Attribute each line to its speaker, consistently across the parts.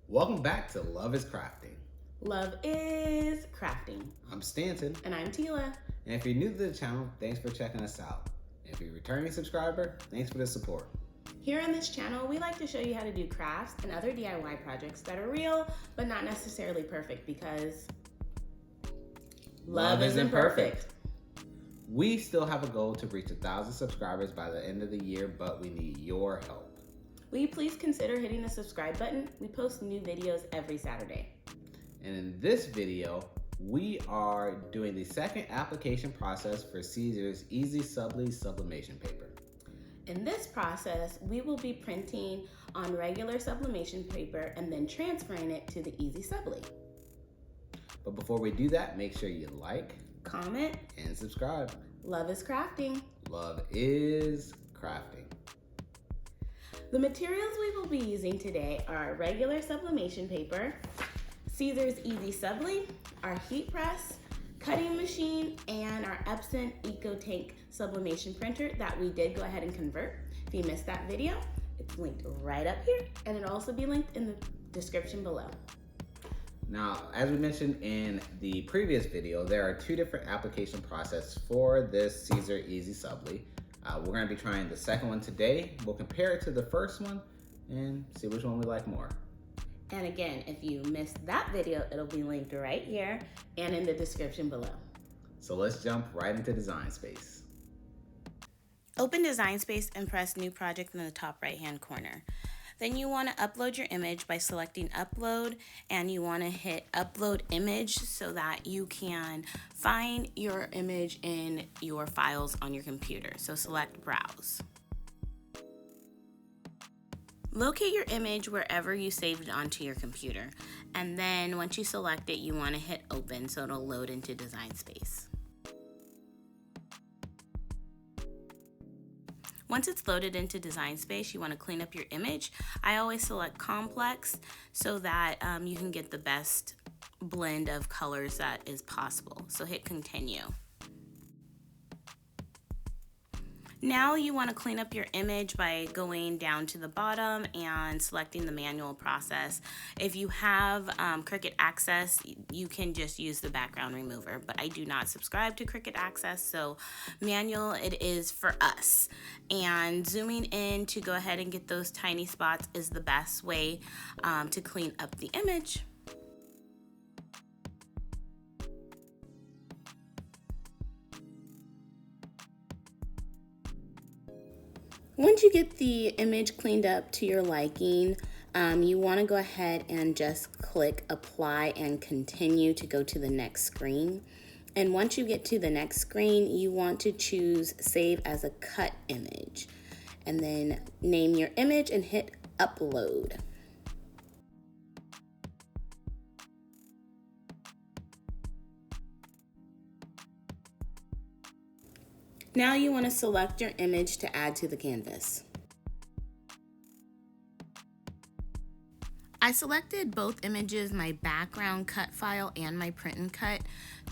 Speaker 1: Welcome back to Love is Crafting.
Speaker 2: Love is crafting.
Speaker 1: I'm Stanton.
Speaker 2: And I'm Tila.
Speaker 1: And if you're new to the channel, thanks for checking us out. And if you're a returning subscriber, thanks for the support.
Speaker 2: Here on this channel, we like to show you how to do crafts and other DIY projects that are real, but not necessarily perfect because love isn't perfect.
Speaker 1: We still have a goal to reach 1,000 subscribers by the end of the year, but we need your help.
Speaker 2: Will you please consider hitting the subscribe button? We post new videos every Saturday.
Speaker 1: And in this video, we are doing the second application process for Siser's EasySubli Sublimation Paper.
Speaker 2: In this process, we will be printing on regular sublimation paper and then transferring it to the EasySubli.
Speaker 1: But before we do that, make sure you like,
Speaker 2: comment,
Speaker 1: and subscribe.
Speaker 2: Love is crafting.
Speaker 1: Love is crafting.
Speaker 2: The materials we will be using today are regular sublimation paper, Siser's EasySubli, our heat press, cutting machine, and our Epson Ecotank sublimation printer that we did go ahead and convert. If you missed that video, it's linked right up here, and it'll also be linked in the description below.
Speaker 1: Now, as we mentioned in the previous video, there are two different application processes for this Siser EasySubli. We're going to be trying the second one today. We'll compare it to the first one and see which one we like more.
Speaker 2: And again, if you missed that video, it'll be linked right here and in the description below.
Speaker 1: So let's jump right into Design Space.
Speaker 2: Open Design Space and press New Project in the top right-hand corner. Then you want to upload your image by selecting Upload, and you want to hit Upload Image so that you can find your image in your files on your computer. So select Browse. Locate your image wherever you saved it onto your computer, and then once you select it, you want to hit Open so it'll load into Design Space. Once it's loaded into Design Space, you want to clean up your image. I always select Complex so that you can get the best blend of colors that is possible. So hit Continue. Now you want to clean up your image by going down to the bottom and selecting the manual process. If you have Cricut Access, you can just use the background remover, but I do not subscribe to Cricut Access, so manual it is for us. And zooming in to go ahead and get those tiny spots is the best way to clean up the image. Once you get the image cleaned up to your liking, you want to go ahead and just click Apply and Continue to go to the next screen. And once you get to the next screen, you want to choose Save as a Cut Image. And then name your image and hit Upload. Now you want to select your image to add to the canvas. I selected both images, my background cut file and my print and cut,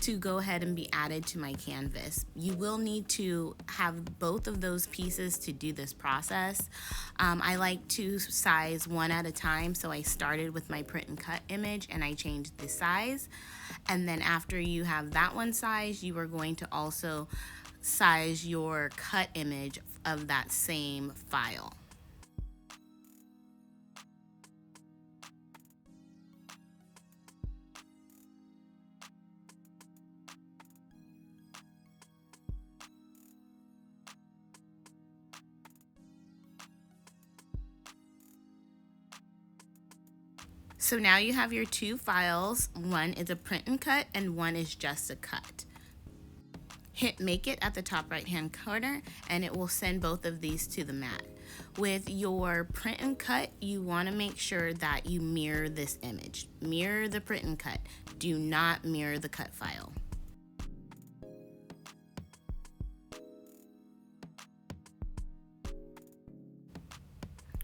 Speaker 2: to go ahead and be added to my canvas. You will need to have both of those pieces to do this process. I like to size one at a time, so I started with my print and cut image and I changed the size. And then after you have that one size, you are going to also size your cut image of that same file. So now you have your two files. One is a print and cut and one is just a cut. Hit Make It at the top right hand corner and it will send both of these to the mat. With your print and cut, you want to make sure that you mirror this image. Mirror the print and cut. Do not mirror the cut file.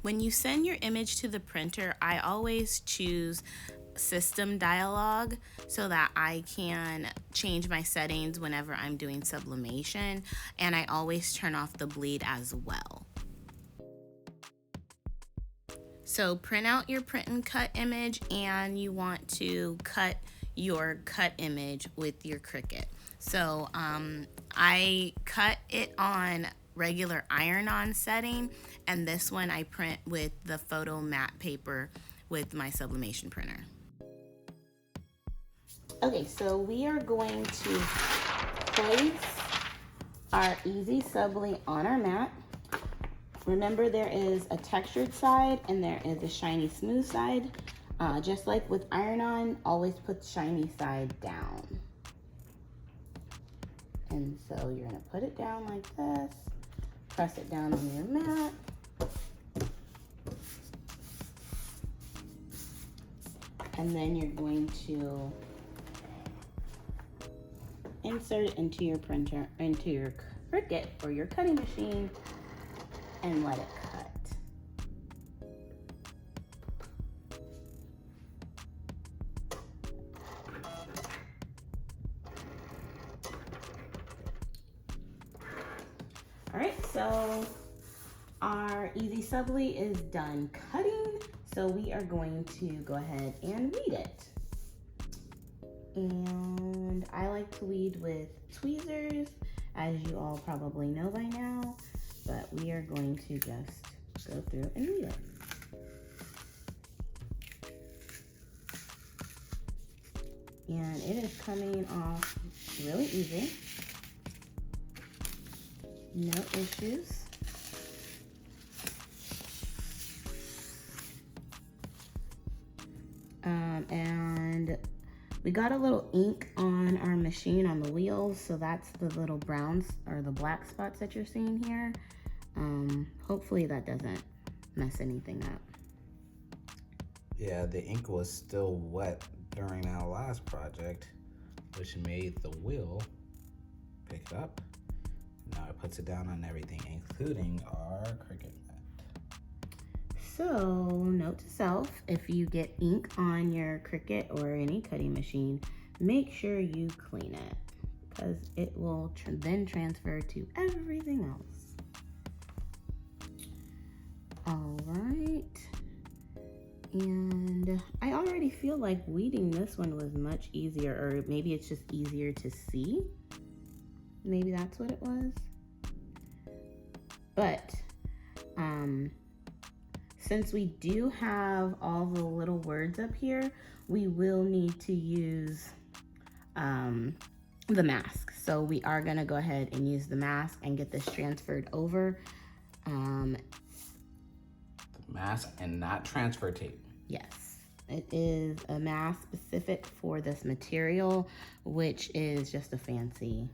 Speaker 2: When you send your image to the printer, I always choose system dialog so that I can change my settings whenever I'm doing sublimation, and I always turn off the bleed as well. So print out your print and cut image, and you want to cut your cut image with your Cricut. So I cut it on regular iron-on setting, and this one I print with the photo matte paper with my sublimation printer. Okay, so we are going to place our EasySubli on our mat. Remember, there is a textured side and there is a shiny smooth side. Just like with iron-on, always put the shiny side down. And so you're gonna put it down like this, press it down on your mat. And then you're going to insert it into your printer, into your Cricut or your cutting machine, and let it cut. All right, so our EasySubli is done cutting, so we are going to go ahead and weed it. And I like to weed with tweezers, as you all probably know by now, but we are going to just go through and weed it. And it is coming off really easy. No issues. And we got a little ink on our machine on the wheels, so that's the little browns or the black spots that you're seeing here. Hopefully that doesn't mess anything up.
Speaker 1: Yeah, the ink was still wet during our last project, which made the wheel pick it up. Now it puts it down on everything, including our Cricut mat.
Speaker 2: So, note to self, if you get ink on your Cricut or any cutting machine, make sure you clean it, because it will then transfer to everything else. All right. And I already feel like weeding this one was much easier, or maybe it's just easier to see. Maybe that's what it was. But since we do have all the little words up here, we will need to use the mask. So we are gonna go ahead and use the mask and get this transferred over.
Speaker 1: The mask and not transfer tape.
Speaker 2: Yes, it is a mask specific for this material, which is just a fancy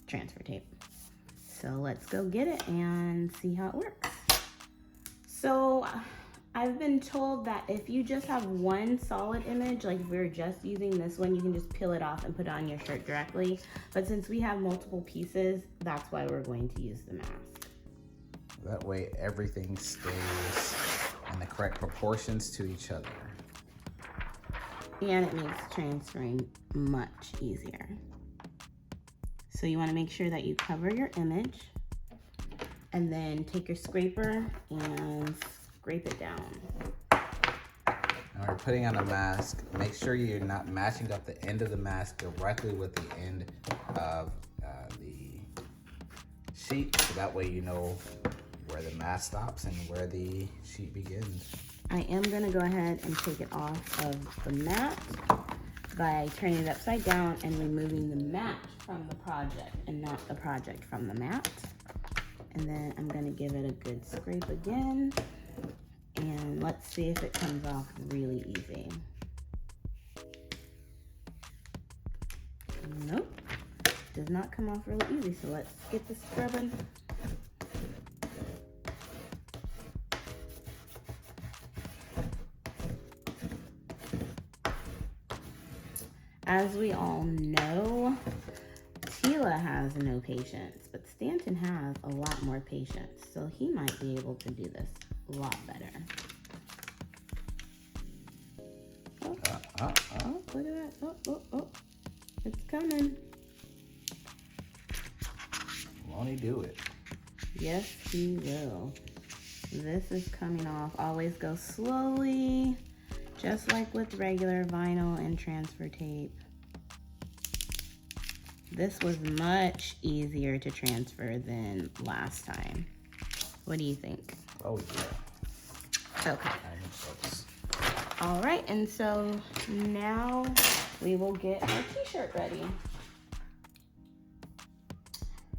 Speaker 2: transfer tape. So let's go get it and see how it works. So I've been told that if you just have one solid image, like if we're just using this one, you can just peel it off and put it on your shirt directly. But since we have multiple pieces, that's why we're going to use the mask.
Speaker 1: That way everything stays in the correct proportions to each other.
Speaker 2: And it makes transferring much easier. So you want to make sure that you cover your image, and then take your scraper and scrape it down.
Speaker 1: And we're putting on a mask. Make sure you're not matching up the end of the mask directly with the end of the sheet, so that way you know where the mask stops and where the sheet begins.
Speaker 2: I am going to go ahead and take it off of the mat by turning it upside down and removing the mat from the project and not the project from the mat. And then I'm going to give it a good scrape again, and let's see if it comes off really easy. Nope, does not come off really easy, so let's get the scrubbing. As we all know, Tila has no patience, but Stanton has a lot more patience, so he might be able to do this a lot better. Oh, oh, look at that. Oh, oh, oh. It's coming.
Speaker 1: Won't he do it?
Speaker 2: Yes, he will. This is coming off. Always go slowly, just like with regular vinyl and transfer tape. This was much easier to transfer than last time. What do you think?
Speaker 1: Oh yeah.
Speaker 2: Okay. All right, and so now we will get our t-shirt ready.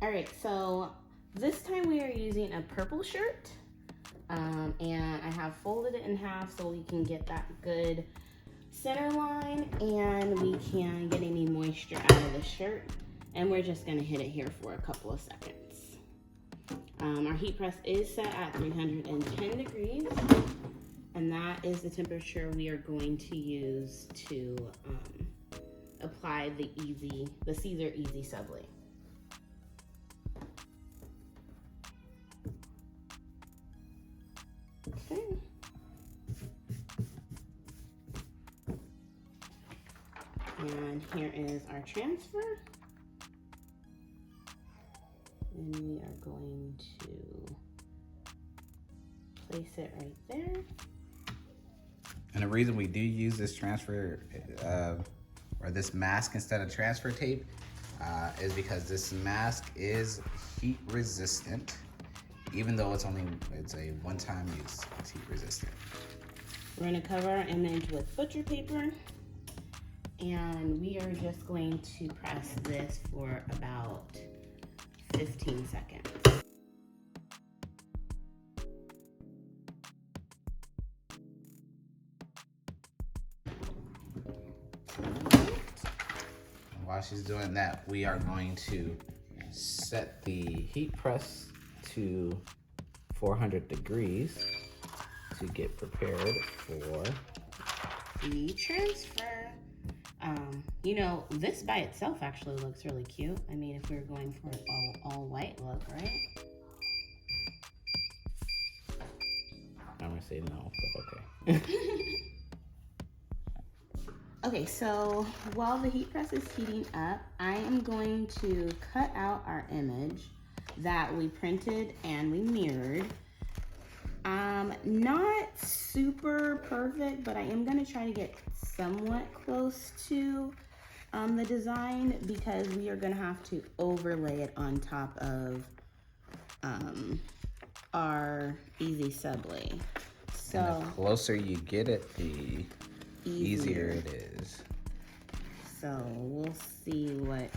Speaker 2: All right, so this time we are using a purple shirt, and I have folded it in half so we can get that good center line and we can get any moisture out of the shirt. And we're just gonna hit it here for a couple of seconds. Our heat press is set at 310 degrees, and that is the temperature we are going to use to apply the Siser Easysubli. Okay. And here is our transfer. And we are going to place it right there.
Speaker 1: And the reason we do use this transfer or this mask instead of transfer tape is because this mask is heat resistant. Even though it's a one-time use, it's heat resistant.
Speaker 2: We're gonna cover our image with butcher paper, and we are just going to press this for about 15 seconds.
Speaker 1: And while she's doing that, we are going to set the heat press to 400 degrees to get prepared for
Speaker 2: the transfer. You know, this by itself actually looks really cute. I mean, if we were going for an all white look, right?
Speaker 1: I'm gonna say no, but okay.
Speaker 2: Okay, so while the heat press is heating up, I am going to cut out our image that we printed and we mirrored. Not super perfect, but I am gonna try to get somewhat close to the design because we are gonna have to overlay it on top of our EasySubli. So
Speaker 1: and the closer you get it, the easier it is.
Speaker 2: So we'll see what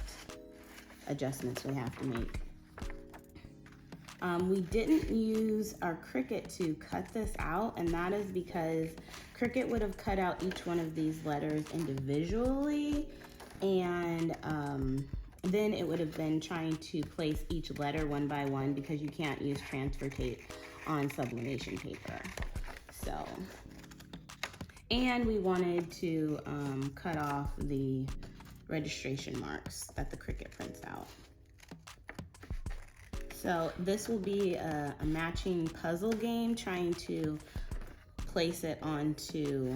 Speaker 2: adjustments we have to make. We didn't use our Cricut to cut this out, and that is because Cricut would have cut out each one of these letters individually, and then it would have been trying to place each letter one by one because you can't use transfer tape on sublimation paper. So, and we wanted to cut off the registration marks that the Cricut prints out. So this will be a matching puzzle game, trying to place it onto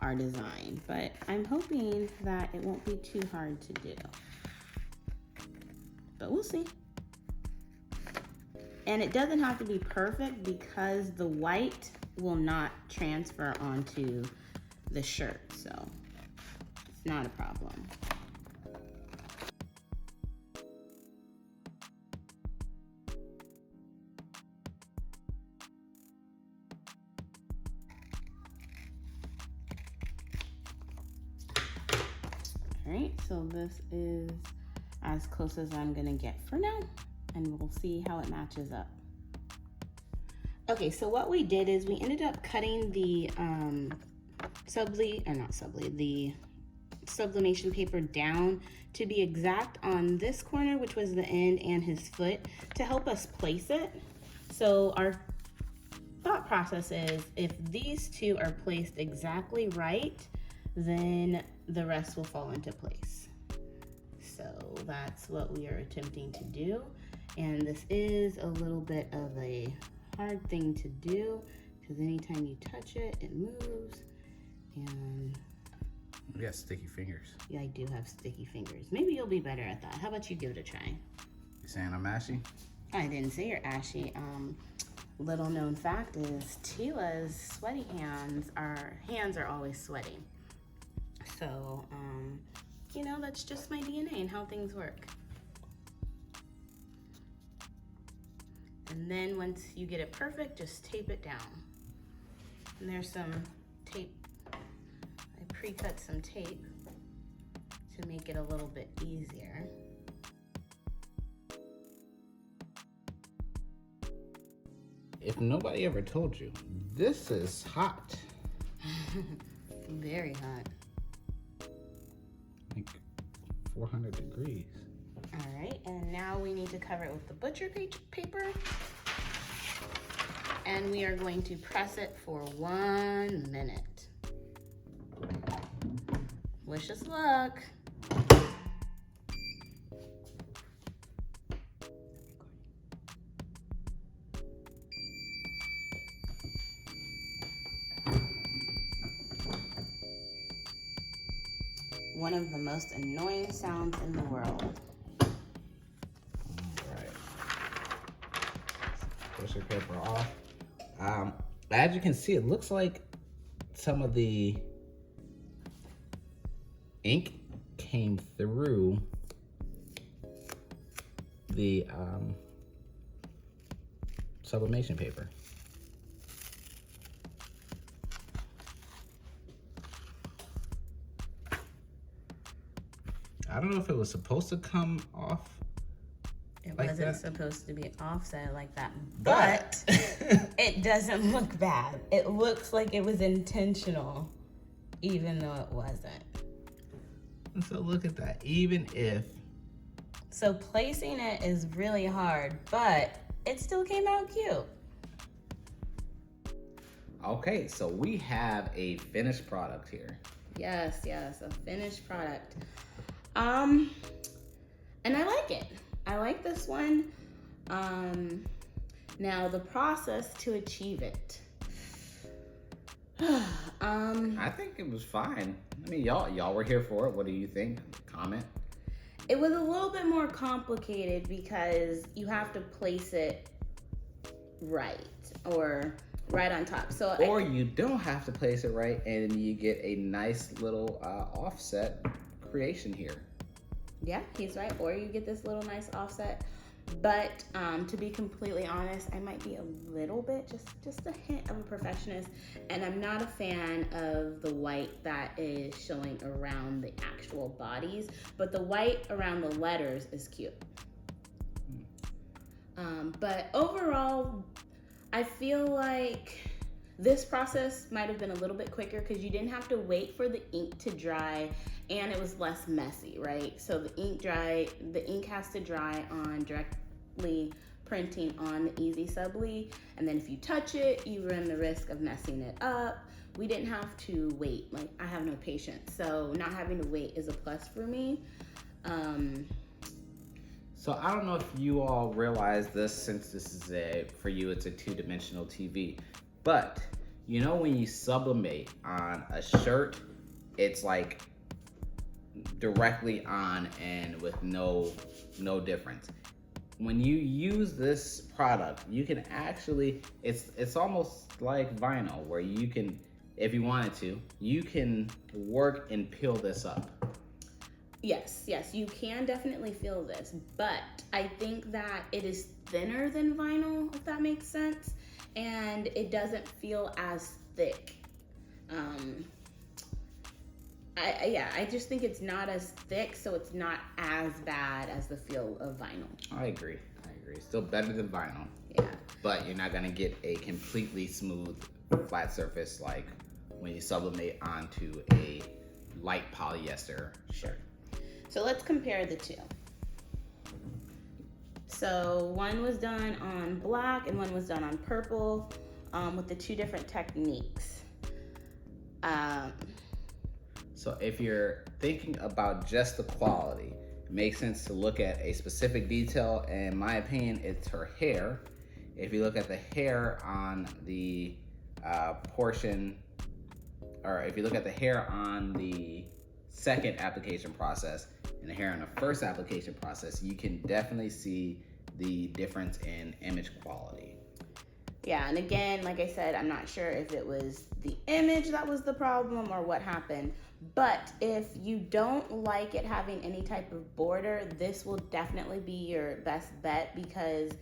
Speaker 2: our design, but I'm hoping that it won't be too hard to do, but we'll see. And it doesn't have to be perfect because the white will not transfer onto the shirt, so it's not a problem. All right, so this is as close as I'm gonna get for now, and we'll see how it matches up. Okay, so what we did is we ended up cutting the the sublimation paper down to be exact on this corner, which was the end, and his foot, to help us place it. So our thought process is if these two are placed exactly right, then the rest will fall into place. So that's what we are attempting to do. And this is a little bit of a hard thing to do because anytime you touch it, it moves. And
Speaker 1: you got sticky fingers.
Speaker 2: Yeah, I do have sticky fingers. Maybe you'll be better at that. How about you give it a try?
Speaker 1: You saying I'm ashy?
Speaker 2: I didn't say you're ashy. little known fact is Tila's sweaty hands are always sweaty. So, you know, that's just my DNA and how things work. And then once you get it perfect, just tape it down. And there's some tape. I pre-cut some tape to make it a little bit easier.
Speaker 1: If nobody ever told you, this is hot.
Speaker 2: Very hot.
Speaker 1: Like 400 degrees.
Speaker 2: All right, and now we need to cover it with the butcher paper. And we are going to press it for 1 minute. Wish us luck. One of the most annoying sounds in the world.
Speaker 1: Alright. Butcher paper off. As you can see, it looks like some of the ink came through the sublimation paper. I don't know if it was supposed to come off.
Speaker 2: It
Speaker 1: like
Speaker 2: wasn't
Speaker 1: that.
Speaker 2: supposed to be offset like that, but it doesn't look bad. It looks like it was intentional, even though it wasn't.
Speaker 1: So look at that, even if.
Speaker 2: So placing it is really hard, but it still came out cute.
Speaker 1: Okay, so we have a finished product here.
Speaker 2: Yes, a finished product. And I like it. I like this one. Now the process to achieve it.
Speaker 1: I think it was fine. I mean, y'all were here for it. What do you think? Comment.
Speaker 2: It was a little bit more complicated because you have to place it right or right on top.
Speaker 1: Or you don't have to place it right and you get a nice little offset creation here.
Speaker 2: Yeah, he's right. Or you get this little nice offset. But to be completely honest, I might be a little bit, just a hint of a perfectionist. And I'm not a fan of the white that is showing around the actual bodies. But the white around the letters is cute. But overall, I feel like this process might have been a little bit quicker because you didn't have to wait for the ink to dry and it was less messy, right? So the ink has to dry on directly printing on the EasySubli, and then if you touch it, you run the risk of messing it up. We didn't have to wait. Like, I have no patience, so not having to wait is a plus for me.
Speaker 1: So I don't know if you all realize this, since this is for you, it's a two-dimensional TV. But you know when you sublimate on a shirt, it's like directly on and with no difference. When you use this product, you can actually, it's almost like vinyl, where you can, if you wanted to, you can work and peel this up.
Speaker 2: Yes, you can definitely feel this, but I think that it is thinner than vinyl, if that makes sense, and it doesn't feel as thick. I just think it's not as thick, so it's not as bad as the feel of vinyl.
Speaker 1: I agree. Still better than vinyl.
Speaker 2: Yeah.
Speaker 1: But you're not gonna get a completely smooth, flat surface like when you sublimate onto a light polyester shirt.
Speaker 2: So let's compare the two. So one was done on black and one was done on purple, with the two different techniques.
Speaker 1: So if you're thinking about just the quality, it makes sense to look at a specific detail. In my opinion, it's her hair. If you look at the hair on the portion, or if you look at the hair on the second application process and the hair on the first application process, you can definitely see the difference in image quality.
Speaker 2: Yeah, and again, like I said, I'm not sure if it was the image that was the problem or what happened. But if you don't like it having any type of border, this will definitely be your best bet, because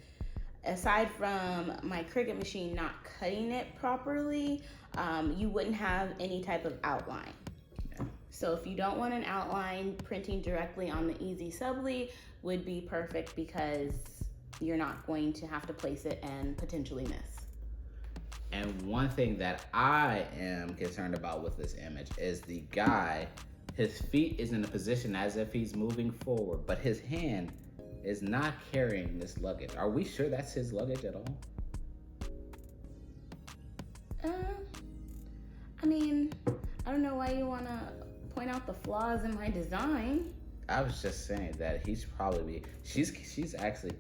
Speaker 2: aside from my Cricut machine not cutting it properly, you wouldn't have any type of outline.
Speaker 1: Yeah.
Speaker 2: So if you don't want an outline, printing directly on the EasySubli would be perfect, because you're not going to have to place it and potentially miss.
Speaker 1: And one thing that I am concerned about with this image is the guy, his feet is in a position as if he's moving forward, but his hand is not carrying this luggage. Are we sure that's his luggage at all?
Speaker 2: I mean, I don't know why you want to point out the flaws in my design.
Speaker 1: I was just saying that he should probably be, she's actually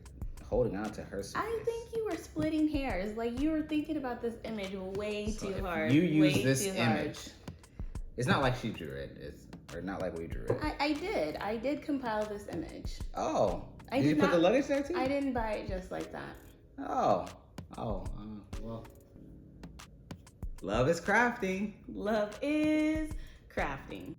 Speaker 1: holding on to her suitcase.
Speaker 2: I think you were splitting hairs. Like, you were thinking about this image way
Speaker 1: So
Speaker 2: too
Speaker 1: if
Speaker 2: hard.
Speaker 1: you use
Speaker 2: way
Speaker 1: this
Speaker 2: too
Speaker 1: image,
Speaker 2: hard.
Speaker 1: it's not like she drew it, or not like we drew it.
Speaker 2: I did compile this image.
Speaker 1: Oh,
Speaker 2: I
Speaker 1: did you
Speaker 2: did
Speaker 1: put the
Speaker 2: not-
Speaker 1: luggage there too?
Speaker 2: I didn't buy it just like that.
Speaker 1: Oh, well. Love is crafting.
Speaker 2: Love is crafting.